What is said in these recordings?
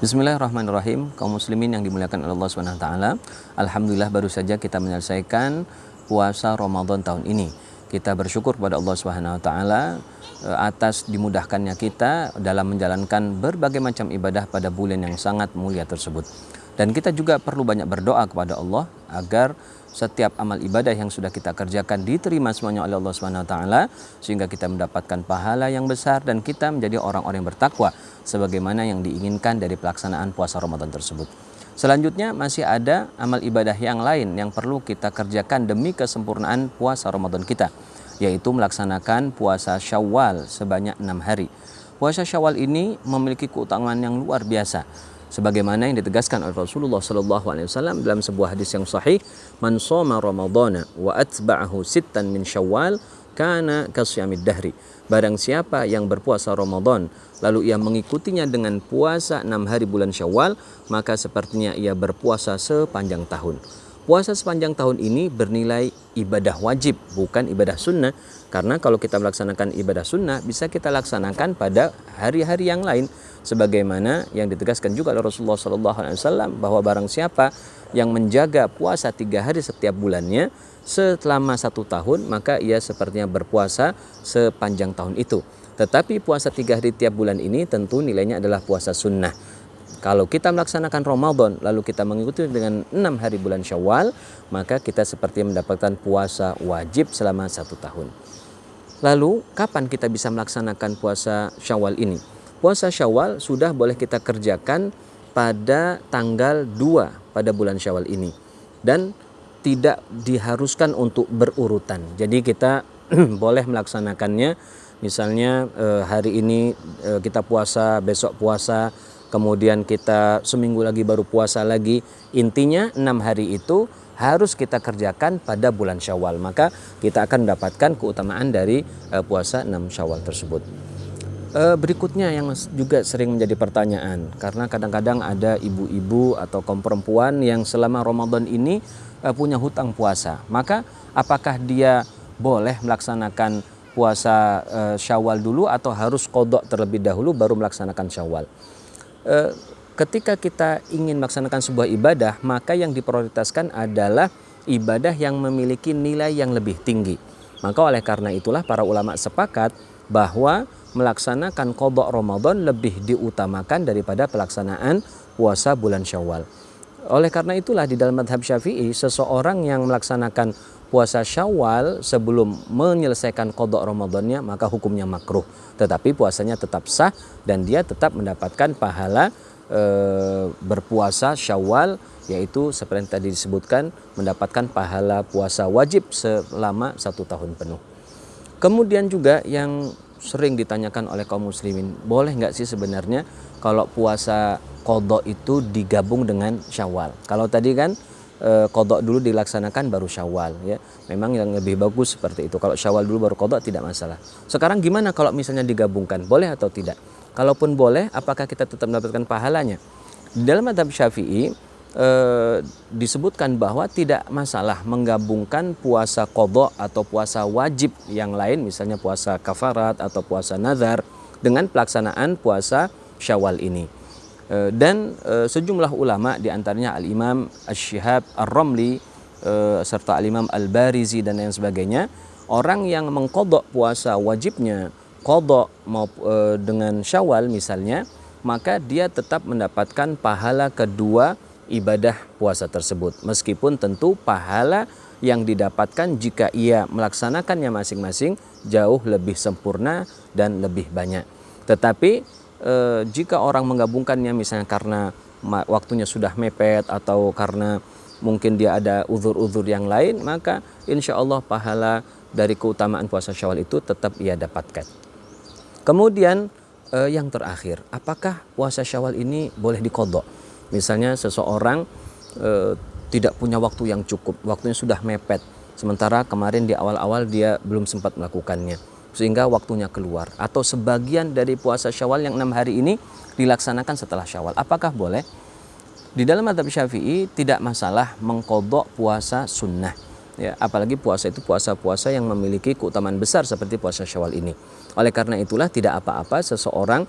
Bismillahirrahmanirrahim. Kaum muslimin yang dimuliakan oleh Allah Subhanahu wa taala. Alhamdulillah baru saja kita menyelesaikan puasa Ramadan tahun ini. Kita bersyukur kepada Allah Subhanahu wa taala atas dimudahkannya kita dalam menjalankan berbagai macam ibadah pada bulan yang sangat mulia tersebut. Dan kita juga perlu banyak berdoa kepada Allah agar setiap amal ibadah yang sudah kita kerjakan diterima semuanya oleh Allah Subhanahu wa taala sehingga kita mendapatkan pahala yang besar dan kita menjadi orang-orang yang bertakwa sebagaimana yang diinginkan dari pelaksanaan puasa Ramadan tersebut. Selanjutnya masih ada amal ibadah yang lain yang perlu kita kerjakan demi kesempurnaan puasa Ramadan kita, yaitu melaksanakan puasa Syawal sebanyak 6 hari. Puasa Syawal ini memiliki keutamaan yang luar biasa. Sebagaimana yang ditegaskan oleh Rasulullah SAW dalam sebuah hadis yang sahih, man shoma ramadhana wa atba'ahu sittan min syawal kana kasyamid dahri. Barang siapa yang berpuasa Ramadan lalu ia mengikutinya dengan puasa 6 hari bulan Syawal, maka sepertinya ia berpuasa sepanjang tahun. Puasa sepanjang tahun ini bernilai ibadah wajib, bukan ibadah sunnah. Karena kalau kita melaksanakan ibadah sunnah, bisa kita laksanakan pada hari-hari yang lain. Sebagaimana yang ditegaskan juga oleh Rasulullah SAW bahwa barang siapa yang menjaga puasa 3 hari setiap bulannya selama 1 tahun, maka ia sepertinya berpuasa sepanjang tahun itu. Tetapi puasa 3 hari tiap bulan ini tentu nilainya adalah puasa sunnah. Kalau kita melaksanakan Ramadan lalu kita mengikuti dengan 6 hari bulan Syawal, maka kita seperti mendapatkan puasa wajib selama 1 tahun. Lalu kapan kita bisa melaksanakan puasa Syawal ini? Puasa Syawal sudah boleh kita kerjakan pada tanggal 2 pada bulan Syawal ini, dan tidak diharuskan untuk berurutan. Jadi kita boleh melaksanakannya misalnya hari ini kita puasa, besok puasa, kemudian kita seminggu lagi baru puasa lagi. Intinya 6 hari itu harus kita kerjakan pada bulan Syawal. Maka kita akan mendapatkan keutamaan dari puasa 6 Syawal tersebut. Berikutnya yang juga sering menjadi pertanyaan, karena kadang-kadang ada ibu-ibu atau kaum perempuan yang selama Ramadan ini punya hutang puasa. Maka apakah dia boleh melaksanakan puasa Syawal dulu atau harus qadha terlebih dahulu baru melaksanakan Syawal? Ketika kita ingin melaksanakan sebuah ibadah, maka yang diprioritaskan adalah ibadah yang memiliki nilai yang lebih tinggi. Maka oleh karena itulah para ulama sepakat bahwa melaksanakan qadha Ramadan lebih diutamakan daripada pelaksanaan puasa bulan Syawal. Oleh karena itulah di dalam mazhab Syafi'i, seseorang yang melaksanakan puasa Syawal sebelum menyelesaikan qadha Ramadannya maka hukumnya makruh, tetapi puasanya tetap sah dan dia tetap mendapatkan pahala berpuasa Syawal, yaitu seperti yang tadi disebutkan mendapatkan pahala puasa wajib selama 1 tahun penuh. Kemudian juga yang sering ditanyakan oleh kaum muslimin, boleh nggak sih sebenarnya kalau puasa qadha itu digabung dengan Syawal? Kalau tadi kan qadha dulu dilaksanakan baru Syawal, ya. Memang yang lebih bagus seperti itu. Kalau Syawal dulu baru qadha tidak masalah. Sekarang gimana kalau misalnya digabungkan? Boleh atau tidak? Kalaupun boleh, apakah kita tetap mendapatkan pahalanya? Di dalam mazhab Syafi'i disebutkan bahwa tidak masalah menggabungkan puasa qadha atau puasa wajib yang lain, misalnya puasa kafarat atau puasa nazar, dengan pelaksanaan puasa Syawal ini. Dan sejumlah ulama diantaranya Al-Imam Asy-Syihab Ar-Ramli serta Al-Imam Al-Barizi dan lain sebagainya, orang yang mengqadha puasa wajibnya qadha dengan Syawal misalnya, maka dia tetap mendapatkan pahala kedua ibadah puasa tersebut, meskipun tentu pahala yang didapatkan jika ia melaksanakannya masing-masing jauh lebih sempurna dan lebih banyak. Tetapi jika orang menggabungkannya misalnya karena waktunya sudah mepet atau karena mungkin dia ada uzur-uzur yang lain, maka insya Allah pahala dari keutamaan puasa Syawal itu tetap ia dapatkan. Kemudian yang terakhir, apakah puasa Syawal ini boleh diqadha? Misalnya seseorang tidak punya waktu yang cukup, waktunya sudah mepet, sementara kemarin di awal-awal dia belum sempat melakukannya, sehingga waktunya keluar. Atau sebagian dari puasa Syawal yang 6 hari ini dilaksanakan setelah Syawal. Apakah boleh? Di dalam mazhab Syafi'i tidak masalah mengqadha puasa sunnah. Ya, apalagi puasa itu puasa-puasa yang memiliki keutamaan besar seperti puasa Syawal ini. Oleh karena itulah tidak apa-apa seseorang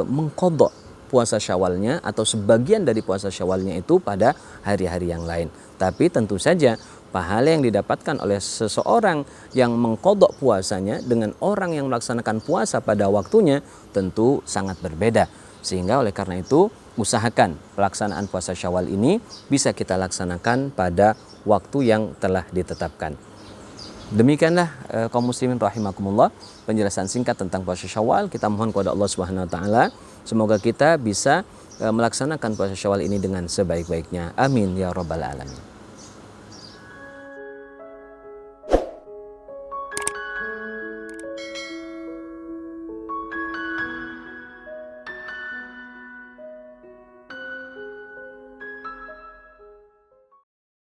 mengqadha puasa Syawalnya atau sebagian dari puasa Syawalnya itu pada hari-hari yang lain. Tapi tentu saja pahala yang didapatkan oleh seseorang yang mengqadha puasanya dengan orang yang melaksanakan puasa pada waktunya tentu sangat berbeda. Sehingga oleh karena itu usahakan pelaksanaan puasa Syawal ini bisa kita laksanakan pada waktu yang telah ditetapkan. Demikianlah kaum muslimin rahimakumullah penjelasan singkat tentang puasa Syawal. Kita mohon kepada Allah Subhanahu wa taala semoga kita bisa melaksanakan puasa Syawal ini dengan sebaik-baiknya. Amin ya rabbal alamin.